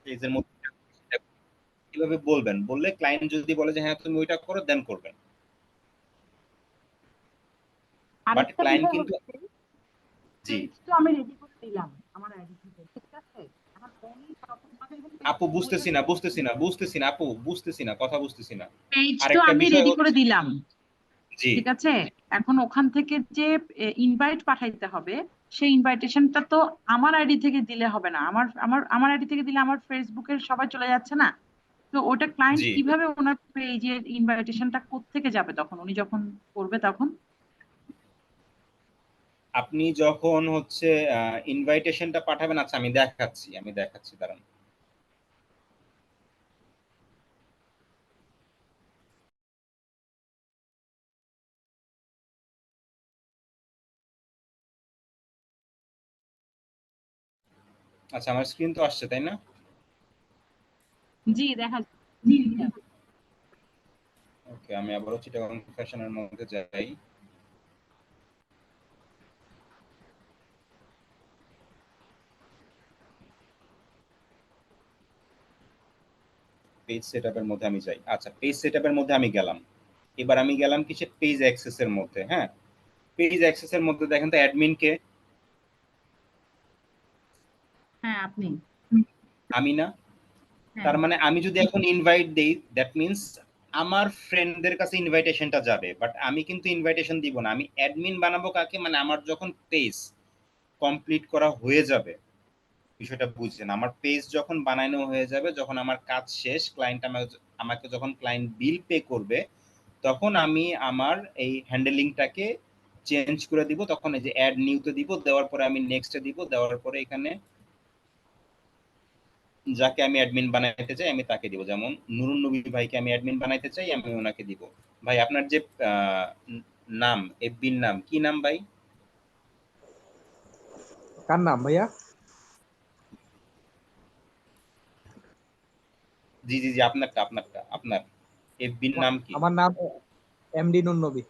পেজের মধ্যে কিভাবে বলবেন, বললে ক্লায়েন্ট যদি বলে যে হ্যাঁ তুমি ওইটা করো দেন করবেন। বাট আরেকটা ক্লায়েন্ট বিষয় কিন্তু হচ্ছে জি পেজ তো আমি রেডি করে দিলাম আমার আইডি থেকে, ঠিক আছে? এখন উনি আমাদের এখানে আপু পেজটা হয়ে বুঝতেছি যাবে। না, বুঝতেছি না আপু, বুঝতেছি না, কথা বুঝতেছি না। পেজ তো আরেকটা আমি বিষয় রেডি করে হচ্ছে দিলাম, জি ঠিক আছে? এখন ওখান থেকে যে ইনভাইট পাঠাইতে হবে, সেই ইনভাইটেশনটা তো আমার আইডি থেকে দিলে হবে না। আমার আইডি থেকে দিলে আমার ফেসবুকের সবাই চলে যাচ্ছে না। তো ওটা ক্লায়েন্ট জি কিভাবে ওনার পেজের ইনভাইটেশনটা কোত্থেকে যাবে তখন উনি যখন করবে তখন? আপনি যখন হচ্ছে ইনভাইটেশনটা পাঠাবেন, আচ্ছা আমি দেখাচ্ছি দাঁড়ান। আচ্ছা আমার স্ক্রিন তো আসছে তাই না? জি দেখা ওকে, আমি আবারও চিটাগং ফ্যাশনের মধ্যে যাই। পেজ সেটআপের মধ্যে আমি যাই। আচ্ছা পেজ সেটআপের মধ্যে আমি গেলাম। এবার আমি গেলাম কিসে, পেজ অ্যাক্সেসের মধ্যে। হ্যাঁ, পেজ অ্যাক্সেসের মধ্যে দেখেন তো অ্যাডমিন কে? হ্যাঁ আপনি। আমি না? হ্যাঁ তার মানে আমি যদি এখন ইনভাইট দেই, দ্যাট মিন্স আমার ফ্রেন্ডদের কাছে ইনভাইটেশনটা যাবে, বাট আমি কিন্তু ইনভাইটেশন দিব না। আমি অ্যাডমিন বানাবো কাকে, মানে আমার যখন পেজ কমপ্লিট করা হয়ে যাবে, বিষয়টা বুঝছেন, আমার পেজ যখন বানানো হয়ে যাবে, যখন আমার কাজ শেষ, ক্লায়েন্ট আমাকে যখন ক্লায়েন্ট বিল পে করবে, তখন আমি আমার এই হ্যান্ডেলিংটাকে চেঞ্জ করে দিব। তখন এই যে অ্যাড নিউতে দিব, দেওয়ার পরে আমি নেক্সটে দিব, দেওয়ার পরে এখানে যাকে আমি অ্যাডমিন বানাইতে চাই আমি তাকে দিব। যেমন নুরুন নবী ভাইকে আমি অ্যাডমিন বানাইতে চাই, আমি ওনাকে দিব। ভাই আপনার যে নাম, এফবির নাম কি নাম ভাই? কার নাম ভাইয়া? জি জি জি, আপনার এফবির নাম কি? আমার নাম এমডি নুন নবী।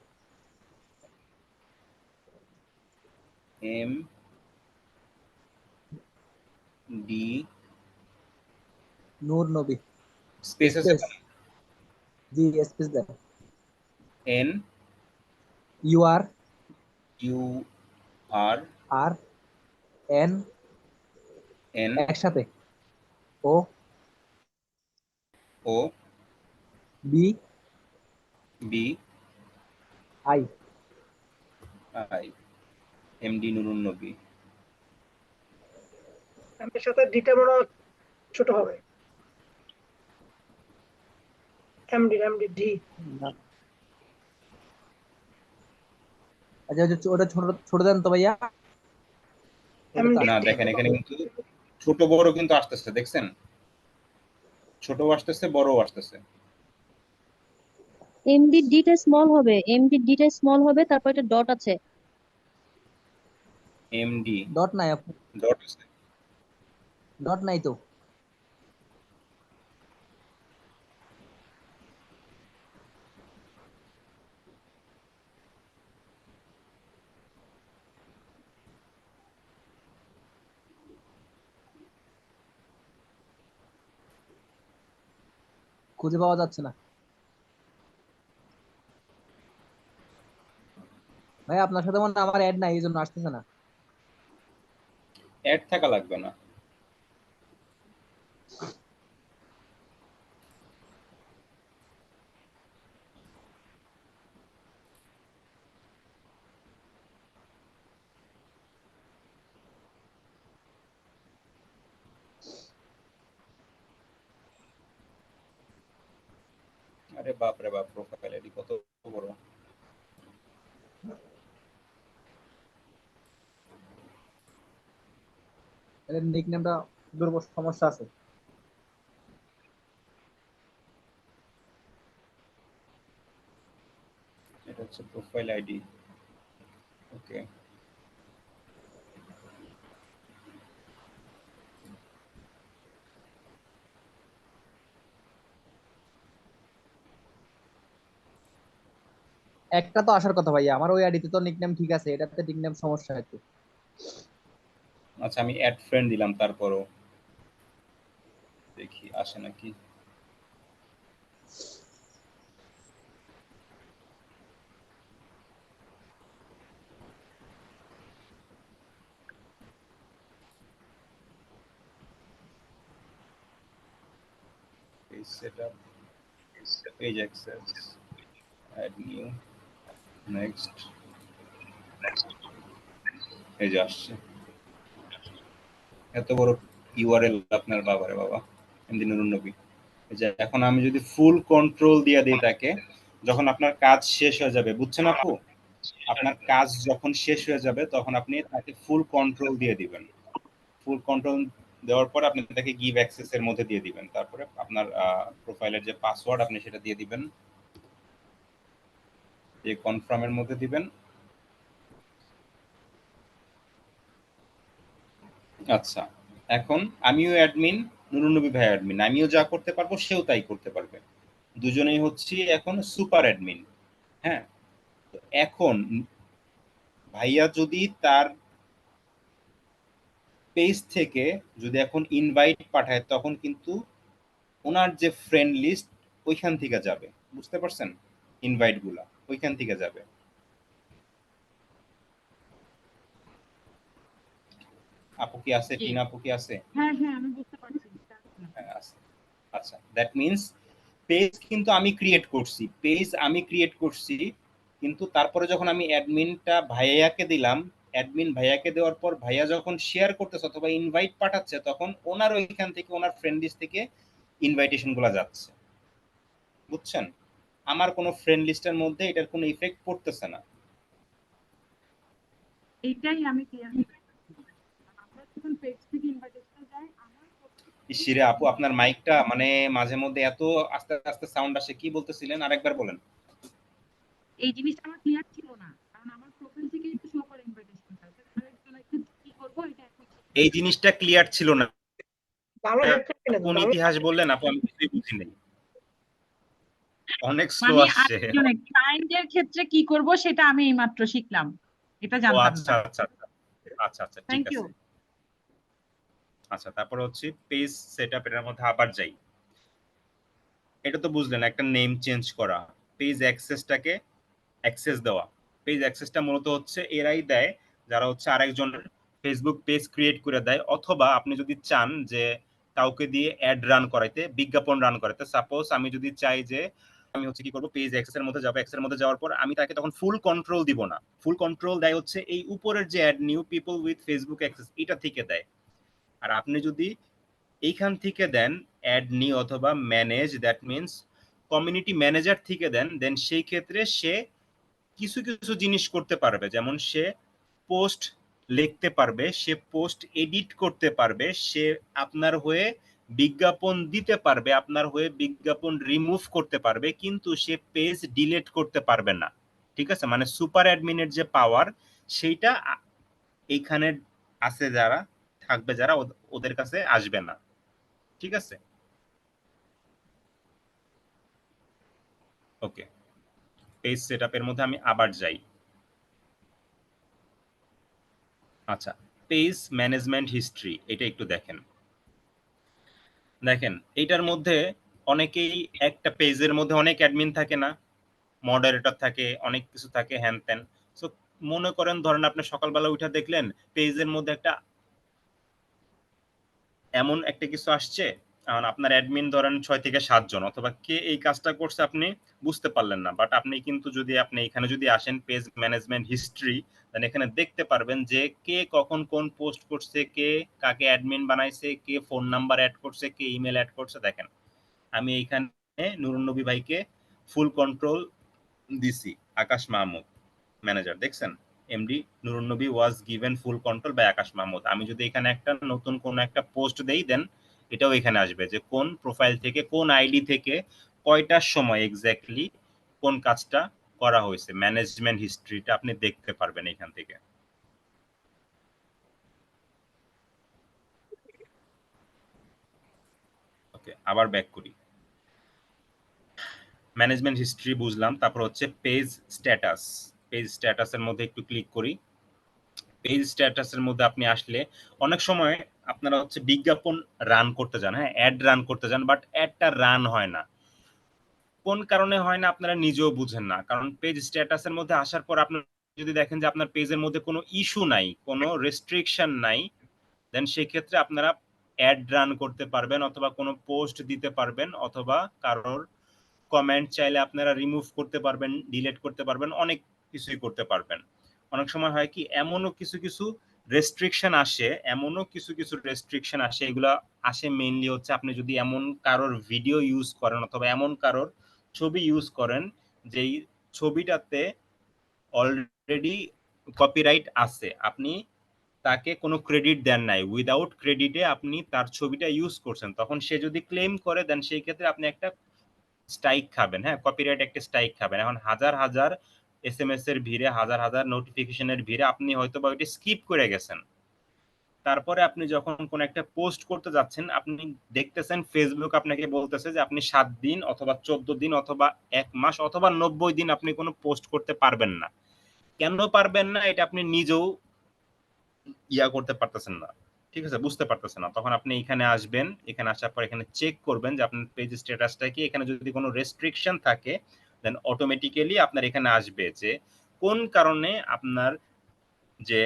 এম ডি নূর নবী। স্পেস আছে? স্পেস, জি স্পেস দেন। N U R, U R R N N একসাথে, O O B B I. I, MD Nurun Nabi. এর সাথে ডিটা মনে হয় ছোট হবে, এমডি এমডি ডি। আচ্ছা ওটা ছোট ছোট দেন তো ভাইয়া। ওটা তো এমডি না ডি দেখেন এখানে কিন্তু ছোট বড় কিন্তু আসতেছে, দেখছেন? ছোটও আসতেছে বড়ও আসতেছে। এমডি ডিটা স্মল হবে, এমডি ডিটা স্মল হবে, তারপর একটা ডট আছে। এমডি ডট নাই আপু, ডট আছে? ডট নাই তো। খুঁজে পাওয়া যাচ্ছে না ভাই। আপনার সাথে মনে হয় আমার অ্যাড নাই, এই জন্য আসতেছে না। অ্যাড থাকা লাগবে না। আরে বাপ রে বাপ, প্রোফাইল আইডি কত বড়! এর নিকনেমটা দুর্বল, সমস্যা আছে। এটা হচ্ছে প্রোফাইল আইডি। ওকে, একটা তো আসার কথা ভাইয়া, আমার ওই আইডিতে তো নিকনেম ঠিক আছে, এটাতে নিকনেম সমস্যা একটু। আচ্ছা আমি অ্যাড ফ্রেন্ড দিলাম তারপরও। দেখি আসে নাকি। Page setup, page access, add new, next, এই যে আসছে। এত বড় ইউআরএল আপনার বাবারে বাবা, এমডি নুরুন নবী। এই যে এখন আমি যদি ফুল কন্ট্রোল দিয়ে দিই তাকে, যখন আপনার কাজ শেষ হয়ে যাবে, বুঝছেন আপু? আপনার কাজ যখন শেষ হয়ে যাবে তখন আপনি তাকে ফুল কন্ট্রোল দিয়ে দিবেন। ফুল কন্ট্রোল দেওয়ার পর আপনি তাকে গিভ অ্যাক্সেস এর মধ্যে দিয়ে দিবেন। তারপরে আপনার প্রোফাইলের যে পাসওয়ার্ড আপনি সেটা দিয়ে দিবেন, এই কনফার্মের মধ্যে দিবেন। আচ্ছা, এখন আমিও অ্যাডমিন, নুরুন নবী ভাই অ্যাডমিন, আমিও যা করতে পারবো সেও তাই করতে পারবে। দুজনেই হচ্ছি এখন সুপার অ্যাডমিন। হ্যাঁ, এখন ভাইয়া যদি তার পেজ থেকে যদি এখন ইনভাইট পাঠায় তখন কিন্তু ওনার যে ফ্রেন্ড লিস্ট ওইখান থেকে যাবে, বুঝতে পারছেন? ইনভাইট গুলা ওইখান থেকে যাবে। আপু কি আছে? জি। টিনা আপু কি আছে? হ্যাঁ হ্যাঁ আমি বুঝতে পারছি। হ্যাঁ আছে। আচ্ছা, দ্যাট মিনস পেজ কিন্তু আমি ক্রিয়েট করছি, কিন্তু তারপরে যখন আমি অ্যাডমিনটা ভাইয়াকে দিলাম, অ্যাডমিন ভাইয়াকে দেওয়ার পর ভাইয়া যখন শেয়ার করতেছে অথবা ইনভাইট পাঠাচ্ছে তখন ওনার ওইখান থেকে ওনার ফ্রেন্ড লিস্ট থেকে ইনভাইটেশন গুলা যাচ্ছে, বুঝছেন? আমার কোনো ফ্রেন্ড লিস্টের মধ্যে এটার কোনো ইফেক্ট পড়তেছে না। এইটাই আমি ক্লিয়ার আমরা যখন পেজ থেকে ইনভাইটেশন যায় আমার ইসিরে আপু আপনার মাইকটা মানে মাঝে মধ্যে এত আস্তে আস্তে সাউন্ড আসে, কি বলতেছিলেন আরেকবার বলেন। এই জিনিসটা আমার ক্লিয়ার ছিল না, কারণ আমার প্রোফাইল থেকে একটু শো করে ইনভাইটেশনটা। আরেকজনের ক্ষেত্রে কি করব এটা এখন এই জিনিসটা ক্লিয়ার ছিল না, ভালো হেডফোন কিনে কোন ভালো। ইতিহাস বললেন আপু, আমি কিছুই বুঝি নাই, অনেক স্লো মানে আসছে। আরেকজনের ক্লায়েন্টের ক্ষেত্রে কি করব সেটা আমি এইমাত্র শিখলাম, এটা ও জানতাম আচ্ছা না। আচ্ছা আচ্ছা আচ্ছা আচ্ছা ঠিক থ্যাংক ইউ। আছে। আচ্ছা, তারপর হচ্ছে পেজ সেটআপ এর মধ্যে আবার যাই। এটা তো বুঝলেন একটা নেম চেঞ্জ করা, পেজ অ্যাক্সেসটাকে অ্যাক্সেস দেওয়া। পেজ অ্যাক্সেসটা মূলত হচ্ছে এরাই দেয় যারা হচ্ছে আরেকজনের ফেসবুক পেজ ক্রিয়েট করে দেয়, অথবা আপনি যদি চান যে কাউকে দিয়ে অ্যাড রান করাইতে, বিজ্ঞাপন রান করাইতে। সাপোজ আমি যদি চাই যে আমি হচ্ছে কি করবো, পেজ অ্যাক্সেস এর মধ্যে যাবো, অ্যাক্সেস এর মধ্যে যাওয়ার পর আমি তাকে তখন ফুল কন্ট্রোল দিব না, ফুল কন্ট্রোল দেয় হচ্ছে এই উপরের যে add new people with Facebook access এটা থেকে দেয়। আর আপনি যদি এইখান থেকে দেন অ্যাড নিউ অথবা manage, that means community manager থেকে দেন, দেন সেই ক্ষেত্রে সে কিছু কিছু জিনিস করতে পারবে, যেমন সে পোস্ট লিখতে পারবে, সে পোস্ট এডিট করতে পারবে, সে আপনার হয়ে বিজ্ঞাপন দিতে পারবে, আপনার হয়ে বিজ্ঞাপন রিমুভ করতে পারবে, কিন্তু সে পেজ ডিলিট করতে পারবে না। ঠিক আছে, মানে সুপার অ্যাডমিনের যে পাওয়ার সেইটা এইখানে আছে, যারা থাকবে যারা ওদের কাছে আসবে না। ঠিক আছে, ওকে। পেজ সেটআপের মধ্যে আমি আবার যাই। আচ্ছা, পেজ ম্যানেজমেন্ট হিস্ট্রি এটা একটু দেখেন। দেখেন এইটার মধ্যে অনেকেই, একটা পেজের মধ্যে অনেক অ্যাডমিন থাকে না, মডারেটর থাকে, অনেক কিছু থাকে, হ্যান ত্যান। সো মনে করেন ধরেন আপনি সকালবেলা উঠে দেখলেন পেজের মধ্যে একটা এমন একটা কিছু আসছে, এখন আপনার অ্যাডমিন ধরেন 6 থেকে 7 জন, অথবা কে এই কাজটা করছে আপনি বুঝতে পারলেন না, বাট আপনি কিন্তু যদি আপনি এখানে যদি আসেন পেজ ম্যানেজমেন্ট হিস্ট্রি, দেন এখানে দেখতে পারবেন যে কে কখন কোন পোস্ট করছে, কে কাকে অ্যাডমিন বানাইছে, কে ফোন নাম্বার অ্যাড করছে, কে ইমেল অ্যাড করছে। দেখেন আমি এইখানে নুরুন নবী ভাইকে ফুল কন্ট্রোল দিছি, আকাশ মাহমুদ ম্যানেজার, দেখছেন? MD Nurun Nabi was given full control by Akash Mahmud. আমি যদি এখানে একটা নতুন কোন একটা পোস্ট দেই, দেন এটাও এখানে আসবে যে কোন প্রোফাইল থেকে, কোন আইডি থেকে, কয়টার সময় এক্স্যাক্টলি কোন কাজটা করা হয়েছে। ম্যানেজমেন্ট হিস্ট্রিটা আপনি দেখতে পারবেন এখান থেকে। ওকে, আবার ব্যাক করি। ম্যানেজমেন্ট হিস্ট্রি বুঝলাম, তারপর হচ্ছে পেজ স্ট্যাটাস। পেজ স্ট্যাটাসের মধ্যে একটু ক্লিক করি। পেজ স্ট্যাটাসের মধ্যে আপনি আসলে অনেক সময় আপনারা হচ্ছে বিজ্ঞাপন রান করতে যান, হ্যাঁ, অ্যাড রান করতে যান, বাট অ্যাডটা রান হয় না। কোন কারণে হয় না আপনারা নিজেও বুঝেন না। কারণ পেজ স্ট্যাটাসের মধ্যে আসার পর আপনারা যদি দেখেন যে আপনার পেজের মধ্যে কোনো ইস্যু নাই, কোনো রেস্ট্রিকশন নাই, দেন সেক্ষেত্রে আপনারা অ্যাড রান করতে পারবেন অথবা কোনো পোস্ট দিতে পারবেন অথবা কারোর কমেন্ট চাইলে আপনারা রিমুভ করতে পারবেন, ডিলিট করতে পারবেন, অনেক কিছুই করতে পারবেন। অনেক সময় হয় কি এমনও কিছু রেস্ট্রিকশন আসে, এগুলা আসে মেইনলি হচ্ছে আপনি যদি এমন কারোর ভিডিও ইউজ করেন অথবা এমন কারোর ছবি ইউজ করেন যেই ছবিটাতে অলরেডি কপিরাইট আছে, আপনি তাকে কোনো ক্রেডিট দেন নাই, উইদাউট ক্রেডিটে আপনি তার ছবিটা ইউজ করছেন, তখন সে যদি ক্লেম করে দেন সেই ক্ষেত্রে আপনি একটা স্ট্রাইক খাবেন, হ্যাঁ, কপিরাইট একটা স্ট্রাইক খাবেন। এখন হাজার হাজার এসএমএস এর ভিড়ে, হাজার হাজার নোটিফিকেশনের ভিড়ে আপনি হয়তো বা ওইটা স্কিপ করে গেছেন। তারপরে আপনি যখন কোন একটা পোস্ট করতে যাচ্ছেন, আপনি দেখতেছেন ফেসবুক আপনাকে বলতেছে যে আপনি 7 দিন অথবা 14 দিন অথবা 1 মাস অথবা 90 দিন আপনি কোনো পোস্ট করতে পারবেন না। কেন পারবেন না এটা আপনি নিজেও করতে পারতেছেন না, ঠিক আছে, বুঝতে পারতেছেন না। তখন আপনি এখানে আসবেন, এখানে আসার পর এখানে চেক করবেন যে আপনার পেজ স্ট্যাটাসটা কি, এখানে যদি কোনো রেস্ট্রিকশন থাকে দেন অটোমেটিক্যালি আপনার এখানে আসবে যে কোন কারণে আপনার যে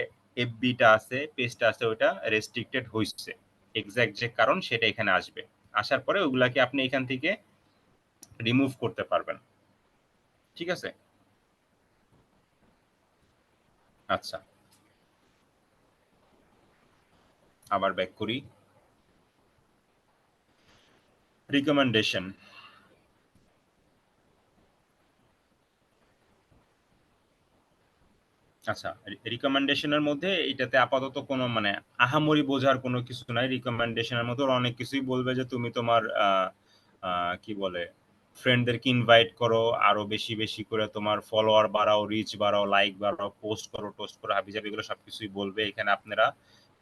এফবিটা আছে, পেজটা আছে, ওটা রেস্ট্রিক্টেড হইছে, এক্সাক্ট যে কারণ সেটা এখানে আসবে। আসার পরে ওগুলাকে আপনি এখান থেকে রিমুভ করতে পারবেন, ঠিক আছে। আচ্ছা, আবার ব্যাক করি। রিকমেন্ডেশন, আচ্ছা, রিকমেন্ডেশনের মধ্যে এটাতে আপাতত কোনো মানে আহামরি বোঝার কোনো কিছু নাই। রিকমেন্ডেশনের মধ্যে অনেক কিছুই বলবে যে তুমি তোমার কি বলে ফ্রেন্ডদেরকে ইনভাইট করো, আরো বেশি বেশি করে তোমার ফলোয়ার বাড়াও, রিচ বাড়াও, লাইক বাড়াও, পোস্ট করো, টোস্ট করো, হাবিজাবি, এগুলো সবকিছুই বলবে। এখানে আপনারা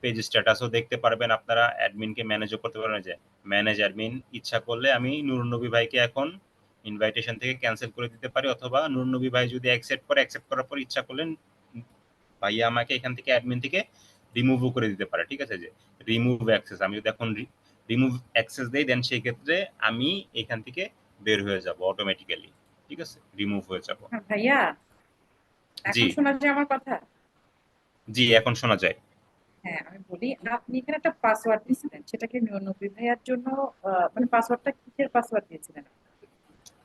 পেজ স্ট্যাটাসও দেখতে পারবেন, আপনারা অ্যাডমিনকে ম্যানেজও করতে পারবেন। যে ম্যানেজ অ্যাডমিন, ইচ্ছা করলে আমি নূরনবী ভাইকে এখন ইনভাইটেশন থেকে ক্যান্সেল করে দিতে পারি, অথবা নূরনবী ভাই যদি অ্যাকসেপ্ট করে, অ্যাকসেপ্ট করার পর ইচ্ছা করলেন ভাইয়া আমাকে এখান থেকে অ্যাডমিন থেকে রিমুভও করে দিতে পারে, ঠিক আছে। যে রিমুভ অ্যাক্সেস, আমি যদি এখন রিমুভ অ্যাক্সেস দেই দেন সেই ক্ষেত্রে আমি এখান থেকে বের হয়ে যাব অটোমেটিক্যালি, ঠিক আছে, রিমুভ হয়ে যাব। ভাইয়া, জি এখন শোনা যায় আমার কথা? জি, এখন শোনা যায়। হ্যাঁ, আমি বলি, আপনি এখানে একটা পাসওয়ার্ড দিয়েছিলেন, সেটা কি নবী ভাইয়ার জন্য? মানে পাসওয়ার্ডটা কিসের পাসওয়ার্ড দিয়েছিলেন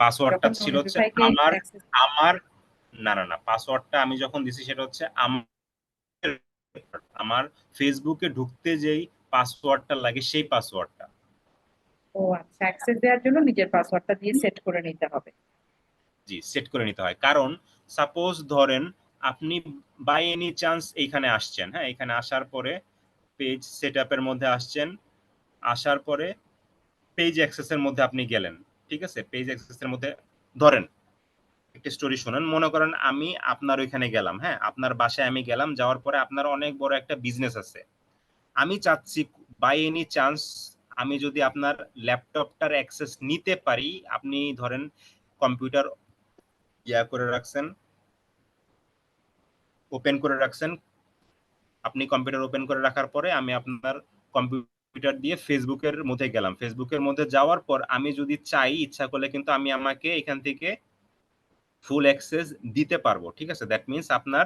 পাসওয়ার্ডটা যখন ছিল নবী হচ্ছে ভাইকে আমার অ্যাক্সেস? আমার না না না, পাসওয়ার্ডটা আমি যখন দিছি সেটা হচ্ছে আমার ফেসবুকে ঢুকতে যেই পাসওয়ার্ডটা লাগে সেই পাসওয়ার্ডটা। ও আচ্ছা, অ্যাক্সেস দেওয়ার জন্য নিজের পাসওয়ার্ডটা দিয়ে সেট করে নিতে হবে। জি, সেট করে নিতে হয়। কারণ সাপোজ ধরেন আপনি বাই এনি চান্স এইখানে আসছেন, হ্যাঁ, এখানে আসার পরে পেজ সেটআপের মধ্যে আসছেন, আসার পরে পেজ অ্যাক্সেসের মধ্যে আপনি গেলেন, ঠিক আছে। পেজ অ্যাক্সেসের মধ্যে ধরেন একটা স্টোরি শুনেন, মনে করেন আমি আপনার ওইখানে গেলাম, হ্যাঁ, আপনার বাসায় আমি গেলাম, যাওয়ার পরে আপনার অনেক বড় একটা বিজনেস আছে, আমি চাচ্ছি বাই এনি চান্স আমি যদি আপনার ল্যাপটপটার অ্যাক্সেস নিতে পারি। আপনি ধরেন কম্পিউটার করে রাখছেন, ওপেন করে রাখছেন, আপনি কম্পিউটার ওপেন করে রাখার পরে আমি আপনার কম্পিউটার দিয়ে ফেসবুকের মধ্যে গেলাম, ফেসবুকের মধ্যে যাওয়ার পর আমি যদি চাই, ইচ্ছা করলে কিন্তু আমি আমাকে এখান থেকে ফুল অ্যাক্সেস দিতে পারবো, ঠিক আছে। দ্যাট মিনস আপনার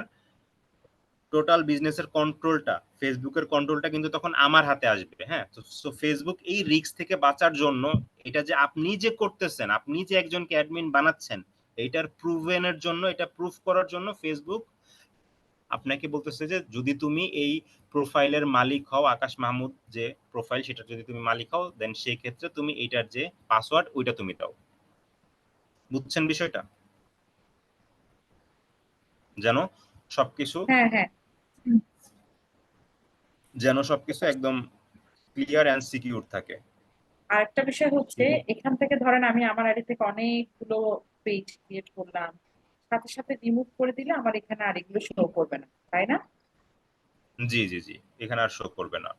টোটাল বিজনেসের কন্ট্রোলটা, ফেসবুকের কন্ট্রোলটা কিন্তু তখন আমার হাতে আসবে, হ্যাঁ। তো ফেসবুক এই রিস্ক থেকে বাঁচার জন্য, এটা যে আপনি যে করতেছেন, আপনি যে একজনকে অ্যাডমিন বানাচ্ছেন, এইটার প্রুভেনের জন্য, এটা প্রুফ করার জন্য ফেসবুক আপনাকে বলতেছে যে যদি তুমি এই প্রোফাইলের মালিক হও, আকাশ মাহমুদ যে প্রোফাইল, সেটা যদি তুমি মালিক হও, দেন সেই ক্ষেত্রে তুমি এইটার যে পাসওয়ার্ড ওইটা তুমি দাও। বুঝছেন বিষয়টা? যেন সবকিছু হ্যাঁ হ্যাঁ। একদম ক্লিয়ার এন্ড সিকিউর থাকে। আরেকটা বিষয় হচ্ছে, এখান থেকে ধরেন আমি আমার আইডি থেকে অনেকগুলো পেজ ক্রিয়েট করলাম, সাথে সাথে রিমুভ করে দিলে আমার এখানে আর এগুলো শো করবে না, তাই না? জি জি জি, এখানে আর শো করবে না।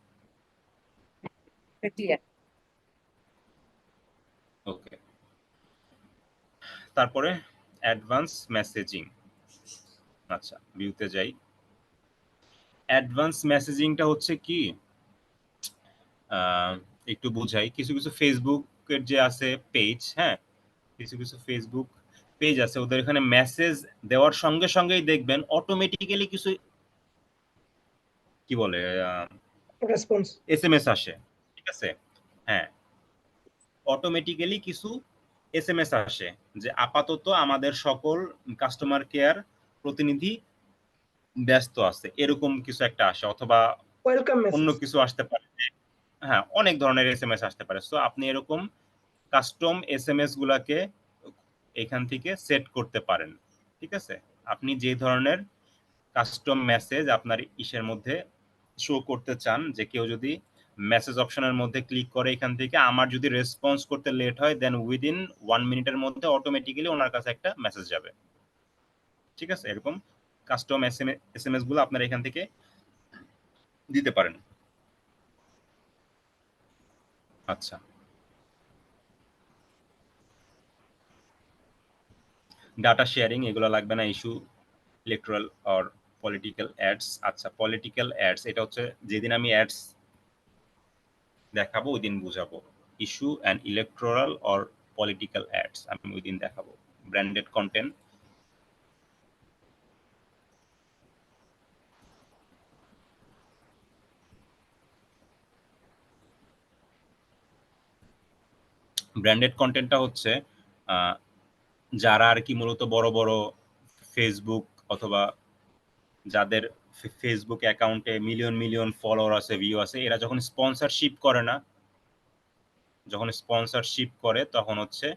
ক্লিয়ার? ওকে, তারপরে অ্যাডভান্স মেসেজিং। আচ্ছা, ভিউতে যাই। অ্যাডভান্স মেসেজিংটা হচ্ছে কি, একটু বুঝাই। কিছু কিছু ফেসবুকের যে আছে পেজ, হ্যাঁ, কিছু কিছু ফেসবুক পেজ আছে, ওদের এখানে মেসেজ দেওয়ার সঙ্গে সঙ্গেই দেখবেন অটোমেটিক্যালি কিছু কি বলে রেসপন্স। এসএমএস আসে, ঠিক আছে? হ্যাঁ, অটোমেটিক্যালি কিছু এসএমএস আসে যে আপাতত আমাদের সকল কাস্টমার কেয়ার প্রতিনিধি ব্যস্ত আছে, এরকম কিছু একটা আসে, অথবা ওয়েলকাম অন্য মেসেজ। কিছু আসতে পারে। হ্যাঁ, অনেক ধরনের এসএমএস আসতে পারে। সো আপনি এরকম কাস্টম এসএমএস গুলাকে এখান থেকে সেট করতে পারেন, ঠিক আছে? আপনি যে ধরনের কাস্টম মেসেজ আপনার ইসের মধ্যে শো করতে চান, যে কেউ যদি মেসেজ অপশনের মধ্যে ক্লিক করে এখান থেকে আমার যদি রেসপন্স করতে লেট হয়, দেন উইদিন 1 মিনিটের মধ্যে অটোমেটিক্যালি ওনার কাছে একটা মেসেজ যাবে, ঠিক আছে? এরকম কাস্টম এসএমএস গুলো আপনারা এখান থেকে দিতে পারেন। আচ্ছা, ডাটা শেয়ারিং এগুলো লাগবে না। Issue electoral or political ads. আচ্ছা, পলিটিক্যাল অ্যাডস এটা হচ্ছে যেদিন আমি অ্যাডস দেখাবো ওই দিন বুঝাবো। Issue and electoral or political ads আমি ওই দিন দেখাবো। ব্র্যান্ডেড কন্টেন্ট, ব্র্যান্ডেড কন্টেন্টটা হচ্ছে যারা আর কি মূলত বড় বড় ফেসবুক অথবা যাদের ফেসবুক অ্যাকাউন্টে মিলিয়ন মিলিয়ন ফলোয়ার আছে, ভিউ আছে, এরা যখন স্পন্সরশিপ করে না, যখন স্পন্সরশিপ করে তখন হচ্ছে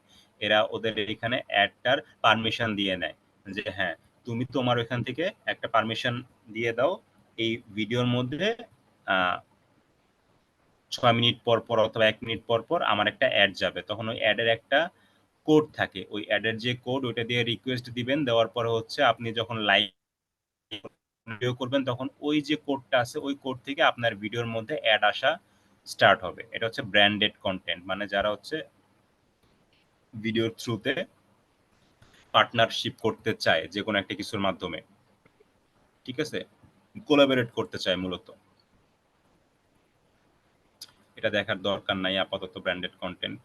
এরা ওদের এখানে অ্যাডটার পারমিশন দিয়ে নেয় যে হ্যাঁ তুমি তোমার ওইখান থেকে একটা পারমিশন দিয়ে দাও, এই ভিডিওর মধ্যে 6 মিনিট পর পর অথবা 1 মিনিট পর পর আমার একটা অ্যাড যাবে। তখন ওই অ্যাডের একটা কোড থাকে, ওই অ্যাডের যে কোড ওইটা দিয়ে রিকোয়েস্ট দিবেন, দেওয়ার পরে হচ্ছে আপনি যখন লাইভ ভিডিও করবেন তখন ওই যে কোডটা আছে ওই কোড থেকে আপনার ভিডিওর মধ্যে অ্যাড আসা স্টার্ট হবে। এটা হচ্ছে ব্র্যান্ডেড কন্টেন্ট, মানে যারা হচ্ছে ভিডিওর থ্রুতে পার্টনারশিপ করতে চায় যে কোনো একটা কিছুর মাধ্যমে, ঠিক আছে, কোলাবোরেট করতে চায় মূলত। এটা দেখার দরকার নাই আপাতত ব্র্যান্ডেড কন্টেন্ট।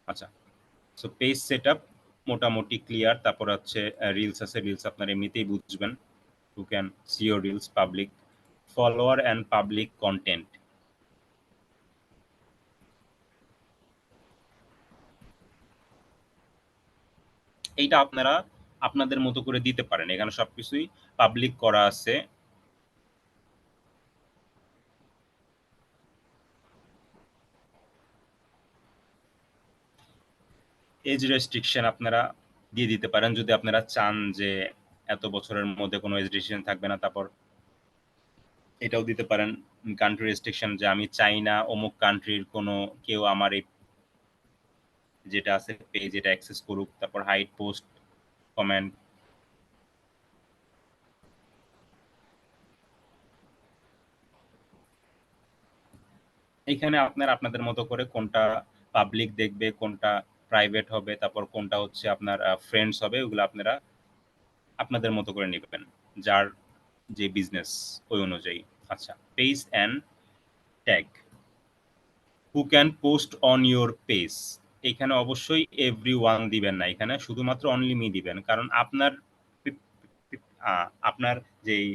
আচ্ছা, সো পেজ সেটআপ মোটামুটি ক্লিয়ার। তারপর হচ্ছে রিলস আছে, রিলস আপনার এমনিতেই বুঝবেন। হু can see your reels, public follower and public content. এইটা আপনারা আপনাদের মতো করে দিতে পারেন, এখানে সবকিছুই পাবলিক করা আছে। এজ রেস্ট্রিকশন আপনারা দিয়ে দিতে পারেন যদি আপনারা চান যে এত বছরের মধ্যে কোনো এজ রেস্ট্রিকশন থাকবে না। তারপর এটাও দিতে পারেন কান্ট্রি রেস্ট্রিকশন, যে আমি চাই না অমুক কান্ট্রির কোনো কেউ আমার এই যেটা আছে পেজ এটা অ্যাক্সেস করুক। তারপর হাইড পোস্ট কমেন্ট, এইখানে আপনারা আপনাদের মতো করে কোনটা পাবলিক দেখবে, কোনটা প্রাইভেট হবে, তারপর কোনটা হচ্ছে আপনার ফ্রেন্ডস হবে, ওগুলো আপনারা আপনাদের মতো করে নেবেন যার যে বিজনেস ওই অনুযায়ী। আচ্ছা, page and tag, who can post on your page. এখানে অবশ্যই এভরি ওয়ান দিবেন না, এখানে শুধুমাত্র অনলি মি দিবেন। কারণ আপনার আপনার যেই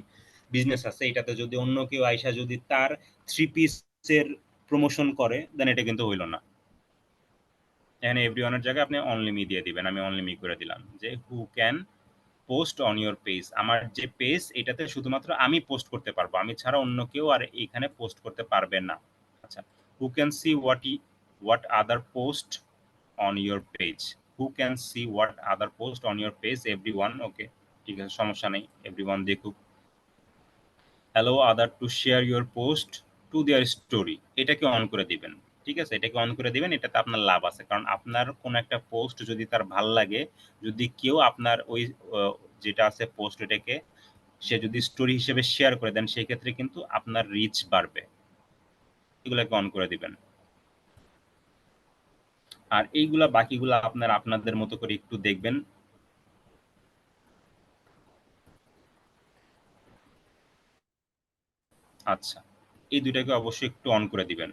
বিজনেস আছে এটাতে যদি অন্য কেউ আইসা যদি তার 3 পিসের প্রমোশন করে দেন এটা কিন্তু হইল না। এখানে এভরি ওয়ানের জায়গায় আপনি অনলি মি দিয়ে দিবেন। আমি অনলি মি করে দিলাম যে who can post on your page. আমার যে পেজ এটাতে শুধুমাত্র আমি পোস্ট করতে পারবো, আমি ছাড়া অন্য কেউ আর এখানে পোস্ট করতে পারবে না। আচ্ছা, who can see what other post on your page, who can see what other post on your page, everyone. Okay, ঠিক আছে, সমস্যা নেই, এভরিওয়ান দেখুক। Allow other to share your post to their story, এটাকে অন করে দিবেন, ঠিক আছে? এটাকে অন করে দিবেন, এটাতে আপনার লাভ আছে। কারণ আপনার কোনো একটা পোস্ট যদি তার ভাল লাগে, যদি কেউ আপনার ওই যেটা আছে পোস্ট এটাকে সে যদি স্টোরি হিসেবে শেয়ার করে দেন সেই ক্ষেত্রে কিন্তু আপনার রিচ বাড়বে। এগুলোকে অন করে দিবেন। আর এইগুলা বাকিগুলা আপনারা আপনাদের মতো করে একটু দেখবেন। আচ্ছা, এই দুইটাকে অবশ্যই একটু অন করে দিবেন,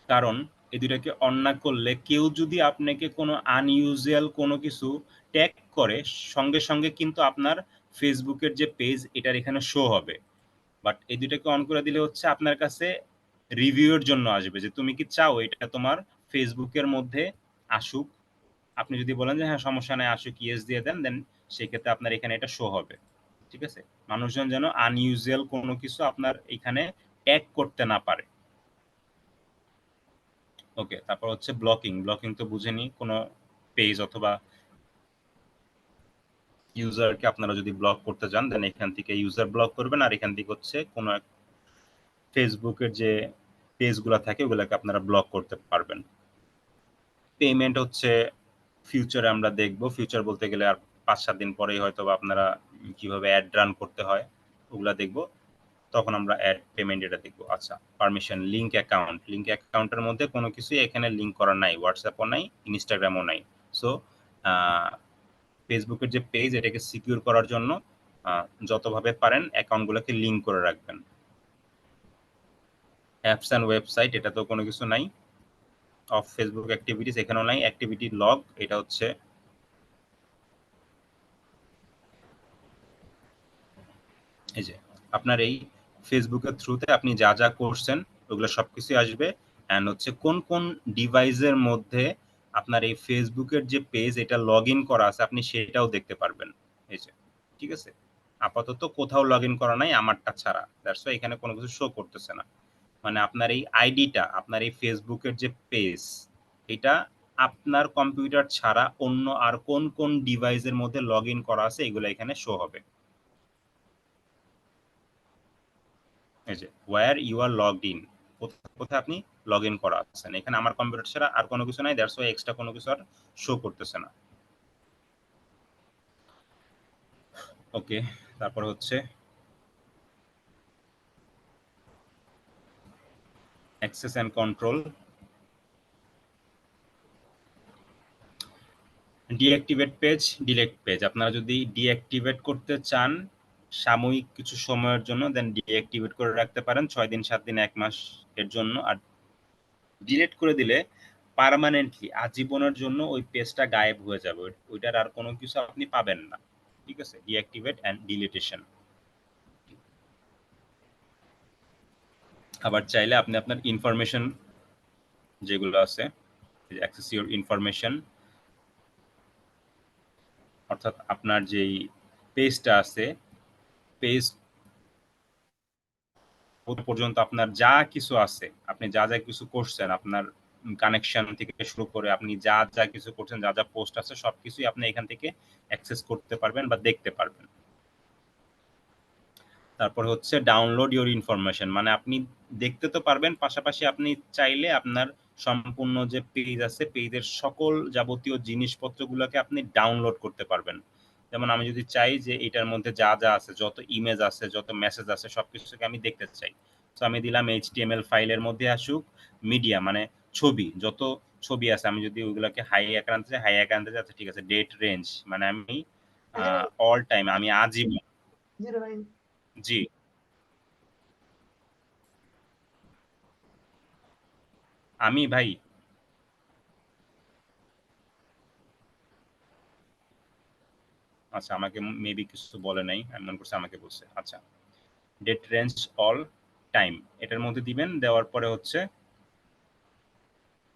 কারণ এই দুইটাকে অন না করলে কেউ যদি আপনাকে কোনো আনইউজুয়াল কোনো কিছু ট্যাগ করে, সঙ্গে সঙ্গে কিন্তু আপনার ফেসবুকের যে পেজ এটার এখানে শো হবে। বাট এই দুইটাকে অন করে দিলে হচ্ছে আপনার কাছে রিভিউয়ের জন্য আসবে যে তুমি কি চাও এটা তোমার ফেসবুকের মধ্যে আসুক। আপনি যদি বলেন যে হ্যাঁ সমস্যা নাই আসুক, ইয়েস দিয়ে দেন, দেন সেক্ষেত্রে আপনার এখানে এটা শো হবে। ঠিক আছে, মানুষজন যেন আনইউজুয়াল কোনো কিছু আপনার এখানে ট্যাগ করতে না পারে। ওকে, তারপর হচ্ছে ব্লকিং। ব্লকিং তো বুঝেনি, কোনো পেজ অথবা ইউজারকে আপনারা যদি ব্লক করতে চান দেন এখান থেকে ইউজার ব্লক করবেন, আর এখান থেকে হচ্ছে কোনো এক ফেসবুকের যে পেজগুলো থাকে ওগুলোকে আপনারা ব্লক করতে পারবেন। পেমেন্ট হচ্ছে ফিউচারে আমরা দেখব, ফিউচার বলতে গেলে আর 5-7 দিন পরেই হয়তো বা আপনারা কিভাবে অ্যাড রান করতে হয় ওগুলা দেখব, তখন আমরা অ্যাড পেমেন্ট এটা দেখব। আচ্ছা, পারমিশন, লিঙ্ক অ্যাকাউন্ট। লিঙ্ক অ্যাকাউন্টের মধ্যে কোনো কিছুই এখানে লিঙ্ক করা নাই, হোয়াটসঅ্যাপও নাই, ইনস্টাগ্রামও নাই। সো ফেসবুকের যে পেজ এটাকে সিকিউর করার জন্য যতভাবে পারেন অ্যাকাউন্টগুলোকে লিঙ্ক করে রাখবেন। অ্যাপস অ্যান্ড ওয়েবসাইট, এটা তো কোনো কিছু নাই। অফ ফেসবুক অ্যাক্টিভিটিস, এখানেও নাই। অ্যাক্টিভিটি লগ, এটা হচ্ছে এই যে আপনার এই ফেসবুকের থ্রুতে আপনি যা যা করছেন ওগুলো সবকিছু আসবে। অ্যান্ড হচ্ছে কোন কোন ডিভাইসের মধ্যে আপনার এই ফেসবুকের যে পেজ এটা লগ ইন করা আছে আপনি সেটাও দেখতে পারবেন। এই যে, ঠিক আছে, আপাতত কোথাও লগ ইন করা নাই আমারটা ছাড়া, দ্যাটস ওয়াই এখানে কোনো কিছু শো করতেছে না। মানে আপনার এই আইডিটা, আপনার এই ফেসবুকের যে পেজ, এটা আপনার কম্পিউটার ছাড়া অন্য আর কোন কোন ডিভাইসের মধ্যে লগ ইন করা আছে এগুলো এখানে শো হবে। এই যে where you are logged in, কোথায় আপনি লগ ইন করা আছেন, এখানে আমার কম্পিউটার ছাড়া আর কোনো কিছু নাই, দ্যাটস ওয়াই এক্সট্রা কোনো কিছু আর শো করতেছে না। ওকে, তারপর হচ্ছে access and control. Deactivate page, delete page. আপনারা যদি ডিঅ্যাক্টিভেট করতে চান সাময়িক কিছু সময়ের জন্য, দেন ডিঅ্যাক্টিভেট করে রাখতে পারেন 6 দিন, 7 দিন, 1 মাস এর জন্য। আর ডিলিট করে দিলে পার্মানেন্টলি আজীবনের জন্য ওই পেজটা গায়েব হয়ে যাবে, ওইটার আর কোনো কিছু আপনি পাবেন না। ঠিক আছে, ডিঅ্যাক্টিভেট অ্যান্ড ডিলিটেশন। আবার চাইলে আপনি আপনার ইনফরমেশন যেগুলো আছে, অ্যাক্সেস ইউর ইনফরমেশন, অর্থাৎ আপনার যেই পেজটা আছে, পেজ পর্যন্ত আপনার যা কিছু আছে, আপনি যা যা কিছু করছেন, আপনার কানেকশন থেকে শুরু করে আপনি যা যা কিছু করছেন, যা যা পোস্ট আছে সবকিছুই আপনি এখান থেকে অ্যাক্সেস করতে পারবেন বা দেখতে পারবেন। তারপর হচ্ছে ডাউনলোড ইউর ইনফরমেশন, মানে আপনি দেখতে তো পারবেন, পাশাপাশি আপনি চাইলে আপনার সম্পূর্ণ যে পেজ আছে পেজের সকল যাবতীয় জিনিসপত্রগুলোকে আপনি ডাউনলোড করতে পারবেন। যেমন আমি যদি চাই যে এটার মধ্যে যা যা আছে, যত ইমেজ আছে, যত মেসেজ আছে সবকিছুকে আমি দেখতে চাই, তো আমি দিলাম এইচটিএমএল ফাইলের মধ্যে আসুক মিডিয়া, মানে ছবি, যত ছবি আছে আমি যদি ওইগুলোকে হাই আকারে আনতে চাই, হাই আকারে আনতে চাই। আচ্ছা ঠিক আছে, ডেট রেঞ্জ, মানে আমি অল টাইম, আমি আজীবন। জি, আমি ভাই আচ্ছা আমাকে মেবি কিছু বলে নাই, আমি মনে করছি আমাকে বলছে। আচ্ছা, ডেট রেঞ্জ অল টাইম এটার মধ্যে দিবেন, দেওয়ার পরে হচ্ছে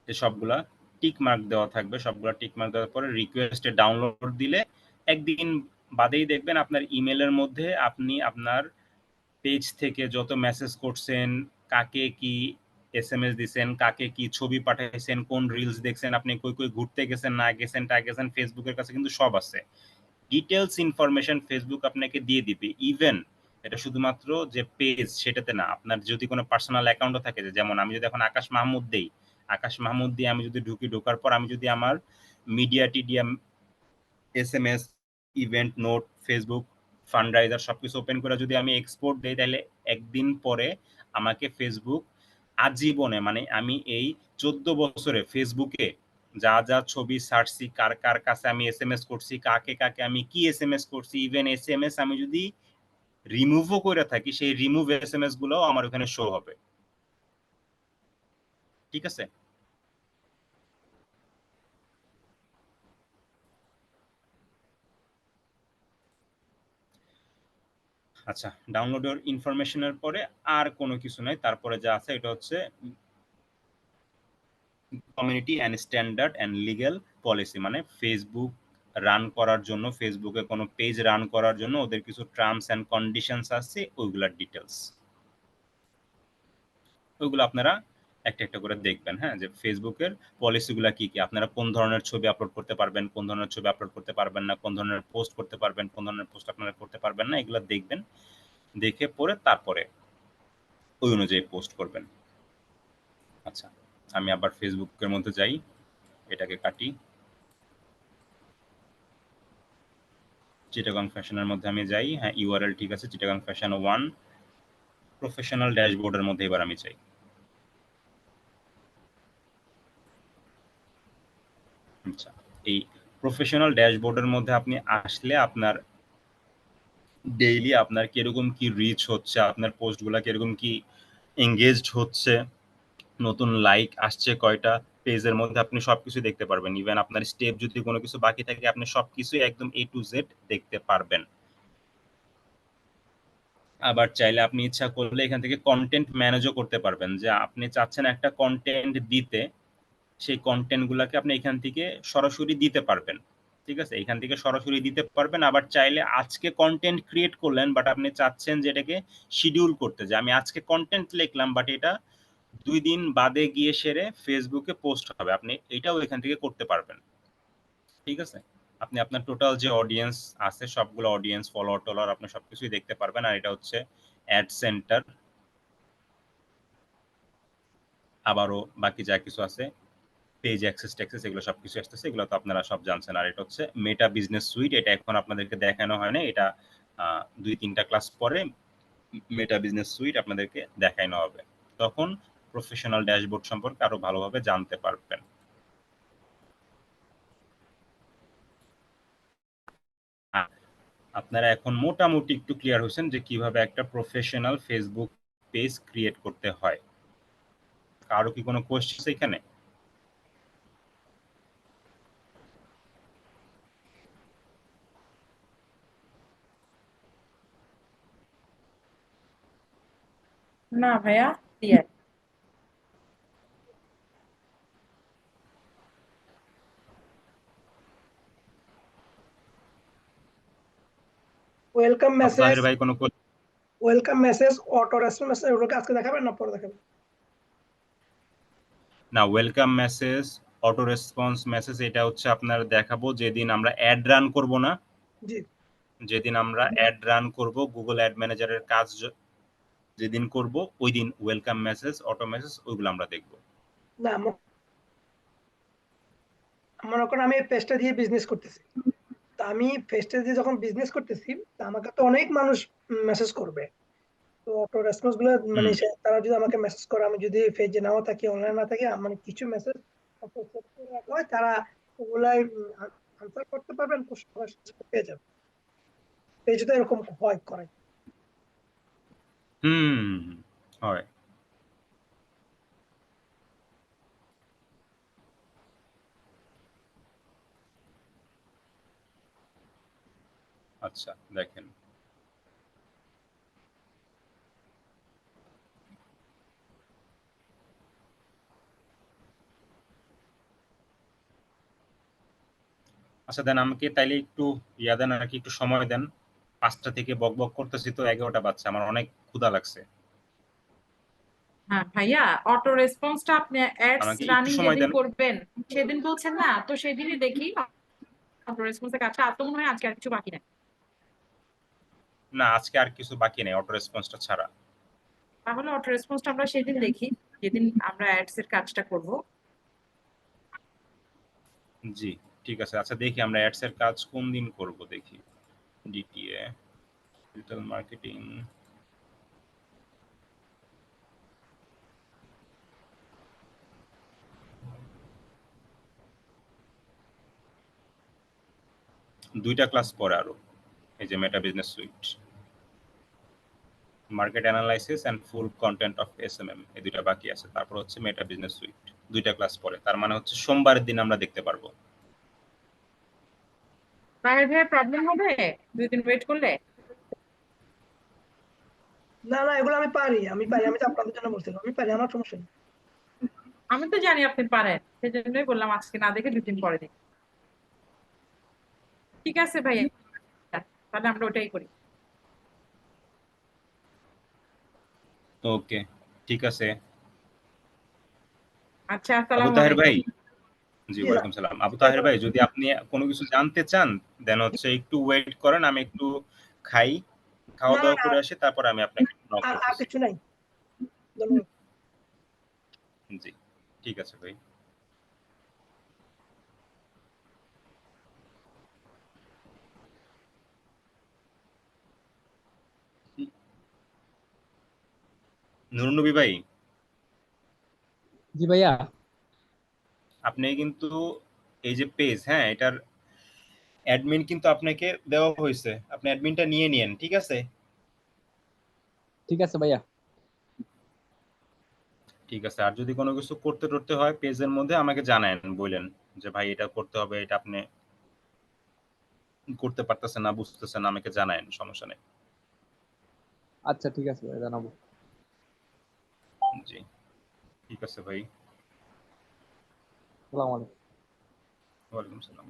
যে সবগুলা টিক মার্ক দেওয়া থাকবে, সবগুলা টিক মার্ক দেওয়ার পরে রিকোয়েস্টে ডাউনলোড দিলে একদিন বাদেই দেখবেন আপনার ইমেলের মধ্যে আপনি আপনার পেজ থেকে যত মেসেজ করছেন, কাকে কি এসএমএস দিছেন, কাকে কি ছবি পাঠাইছেন, কোন রিলস দেখছেন, আপনি কই কই ঘুরতে গেছেন না গেছেন, টা গেছেন, ফেসবুকের কাছে কিন্তু সব আছে। ডিটেলস ইনফরমেশন ফেসবুক আপনাকে দিয়ে দিবে। ইভেন এটা শুধুমাত্র যে পেজ সেটাতে না, আপনার যদি কোনো পার্সোনাল অ্যাকাউন্টও থাকে, যেমন আমি যদি এখন আকাশ মাহমুদ দেই, আকাশ মাহমুদ দিয়ে আমি যদি ঢোকার পর আমি যদি আমার media TDM SMS event note Facebook fundraiser সবকিছু ওপেন করে যদি আমি এক্সপোর্ট দেই, তাহলে একদিন পরে আমাকে ফেসবুক আজীবনে, মানে আমি এই 14 বছরে ফেসবুকে যা যা ছবি ছাড়ছি, কার কার কাছে আমি এসএমএস করছি, কাকে কাকে আমি কি এসএমএস করছি, ইভেন এসএমএস আমি যদি রিমুভও করে থাকি, সেই রিমুভ এসএমএস গুলোও আমার ওখানে শো হবে। ঠিক আছে? আচ্ছা, ডাউনলোডের ইনফরমেশনের পরে আর কোনো কিছু নাই, তারপরে যা আছে এটা হচ্ছে community and standard and legal policy, মানে ফেসবুক রান করার জন্য, ফেসবুকে কোনো পেজ রান করার জন্য ওদের কিছু টার্মস অ্যান্ড কন্ডিশনস আছে, ওইগুলার ডিটেলস, ওইগুলো আপনারা একটা একটা করে দেখবেন। হ্যাঁ, যে ফেসবুকের পলিসিগুলো কি কি, আপনারা কোন ধরনের ছবি আপলোড করতে পারবেন, কোন ধরনের ছবি আপলোড করতে পারবেন না, কোন ধরনের পোস্ট করতে পারবেন, কোন ধরনের পোস্ট আপনারা করতে পারবেন না, এগুলো দেখবেন। দেখে পরে তারপরে ওই অনুযায়ী পোস্ট করবেন। আচ্ছা, আমি আবার ফেসবুকের মধ্যে যাই, এটাকে কাটি, চিটাগং ফ্যাশনের মধ্যে আমি যাই। হ্যাঁ, ইউআরএল ঠিক আছে, চিটাগং ফ্যাশন 1, প্রফেশনাল ড্যাশবোর্ডের মধ্যে এবার আমি চাই। আচ্ছা, এই প্রফেশনাল ড্যাশবোর্ডের মধ্যে আপনি আসলে আপনার ডেইলি আপনার কিরকম কি রিচ হচ্ছে, আপনার পোস্টগুলা কিরকম কি এঙ্গেজড হচ্ছে, নতুন লাইক আসছে কয়টা, পেজের মধ্যে আপনি সবকিছু দেখতে পারবেন। ইভেন আপনার স্টেপ যদি কোনো কিছু বাকি থাকে, আপনি সবকিছুই একদম A to Z দেখতে পারবেন। আবার চাইলে আপনি ইচ্ছা করলে এখান থেকে কন্টেন্ট ম্যানেজও করতে পারবেন, যে আপনি চাচ্ছেন একটা কন্টেন্ট দিতে, সেই কন্টেন্ট গুলাকে আপনি এখান থেকে সরাসরি দিতে পারবেন। ঠিক আছে, এখান থেকে সরাসরি দিতে পারবেন। আবার চাইলে আজকে কন্টেন্ট ক্রিয়েট করলেন, বাট আপনি চাচ্ছেন যে এটাকে শিডিউল করতে, যে আমি আজকে কন্টেন্ট লিখলাম বাট এটা 2 দিন বাদে গিয়ে সেরে ফেসবুকে পোস্ট হবে, আপনি এটাও এখান থেকে করতে পারবেন। ঠিক আছে, আপনি আপনার টোটাল যে অডিয়েন্স আছে সবগুলো অডিয়েন্স, ফলোয়ার টলোয়ার আপনি সবকিছুই দেখতে পারবেন। আর এটা হচ্ছে অ্যাড সেন্টার, আবারও বাকি যা কিছু আছে পেজ অ্যাক্সেস ট্যাক্সেস এগুলো সবকিছু আসতেছে, এগুলো তো আপনারা সব জানছেন। আর এটা হচ্ছে মেটা বিজনেস সুইট, এটা এখন আপনাদেরকে দেখানো হয় না, এটা 2-3টা ক্লাস পরে মেটা বিজনেস সুইট আপনাদেরকে দেখানো হবে, তখন প্রফেশনাল ড্যাশবোর্ড সম্পর্কে আরো ভালোভাবে জানতে পারবেন। আপনারা এখন মোটামুটি একটু ক্লিয়ার হয়েছেন যে কিভাবে একটা প্রফেশনাল ফেসবুক পেজ ক্রিয়েট করতে হয়। কারো কি কোনো কোয়েশ্চেন এখানে? না ভাইয়া, ক্লিয়ার। ওয়েলকাম মেসেজ, আব্বাহির ভাই কোনো welcome message, auto response message, ওগুলোকে আজকে দেখাবেন না পরে দেখাবেন? না, welcome message, auto response message এটা হচ্ছে আপনার দেখাবো যেদিন আমরা অ্যাড রান করব না, জি। যেদিন আমরা অ্যাড রান করব, গুগল অ্যাড ম্যানেজারের কাজ যেদিন করব ওই দিন ওয়েলকাম মেসেজ, অটো মেসেজ ওইগুলো আমরা দেখব। না, মনে করেন আমি এই পেজটা দিয়ে বিজনেস করতেছি, তা আমি পেজটা দিয়ে যখন বিজনেস করতেছি, তা আমাকে তো অনেক মানুষ মেসেজ করবে। তো অটো রেসপন্স গুলো মানে তারা যদি আমাকে মেসেজ করে, আমি যদি পেজে নাও থাকি, অনলাইন না থাকি, মানে কিছু মেসেজ রাখা হয়, তারা ওগুলাই আনসার করতে পারবেন, সবার সাথে পেয়ে যাবে। পেজে তো এরকম হয় করে। হয়। আচ্ছা, দেখেন আচ্ছা দেন আমাকে তাইলে একটু দেন আর কি, একটু সময় দেন। 5টা থেকে বক বক করতেছি তো 11টা বাজছে, আমার অনেক ক্ষুধা লাগছে। হ্যাঁ ভাইয়া, অটো রেসপন্সটা আপনি অ্যাডস আমাকে একটু রানিং সময় যেদিন দেন। করবেন সেদিন বলছেন না, তো সেদিনই দেখি অটো রেসপন্সের কাজটা। আর তো মনে হয় আজকে আর কিছু বাকি নেই। না, আজকে আর কিছু বাকি নেই অটো রেসপন্সটা ছাড়া। তাহলে অটো রেসপন্সটা আমরা সেদিন দেখি, যেদিন আমরা অ্যাডস এর কাজটা করব। জি, ঠিক আছে। আচ্ছা দেখি আমরা অ্যাডস এর কাজ কোন দিন করব, দেখি। ডিটিএ, ডিজিটাল মার্কেটিং, দুইটা ক্লাস পরে আরো, এই যে Meta business suite. Market analysis and full content of SMM, এই দুইটা বাকি আছে। তারপর হচ্ছে মেটা বিজনেস সুইট, দুইটা ক্লাস পরে, তার মানে হচ্ছে সোমবারের দিন আমরা দেখতে পারবো। তাহের ভাইয়া প্রবলেম হবে 2 দিন ওয়েট করলে? না না, এগুলো আমি পারি, আমি তো আপনাদের জন্য বলছিলাম, আমি পারি, আমার সমস্যা নেই। আমি তো জানি আপনি পারেন, সেজন্যই বললাম আজকে না দেখে 2 দিন পরে দেখি। ঠিক আছে ভাইয়া, তাহলে আমরা ওটাই করি। ওকে, ঠিক আছে। আচ্ছা, আবু আসসালামু তাহের আলাইকুম। ভাই, জি ওয়ালাইকুম সালাম। আবু তাহের ভাই, যদি আপনি কোনো কিছু জানতে চান দেন হচ্ছে একটু ওয়েট করেন, আমি একটু খাই, খাওয়া না না দাওয়া না, করে আসি, তারপর আমি আপনাকে নক আর করতেছি। কিছু নাই, ধন্যবাদ। জি, ঠিক আছে ভাই। নুরনবী ভাই, জি ভাইয়া। আপনি কিন্তু এই যে পেজ, হ্যাঁ, এটার অ্যাডমিন কিন্তু আপনাকে দেওয়া হয়েছে, আপনি অ্যাডমিনটা নিয়ে নিয়েন, ঠিক আছে? ঠিক আছে ভাইয়া। ঠিক আছে, আর যদি কোনো কিছু করতে টরতে হয় পেজের মধ্যে আমাকে জানায়েন, বললেন যে ভাই এটা করতে হবে, এটা আপনি করতে পারতেছেন না, বুঝতেছেন না, আমাকে জানায়েন, সমস্যা নেই। আচ্ছা ঠিক আছে ভাইয়া, জানাবো। জি, ঠিক আছে ভাই। আসসালামু আলাইকুম। ওয়ালাইকুম সালাম।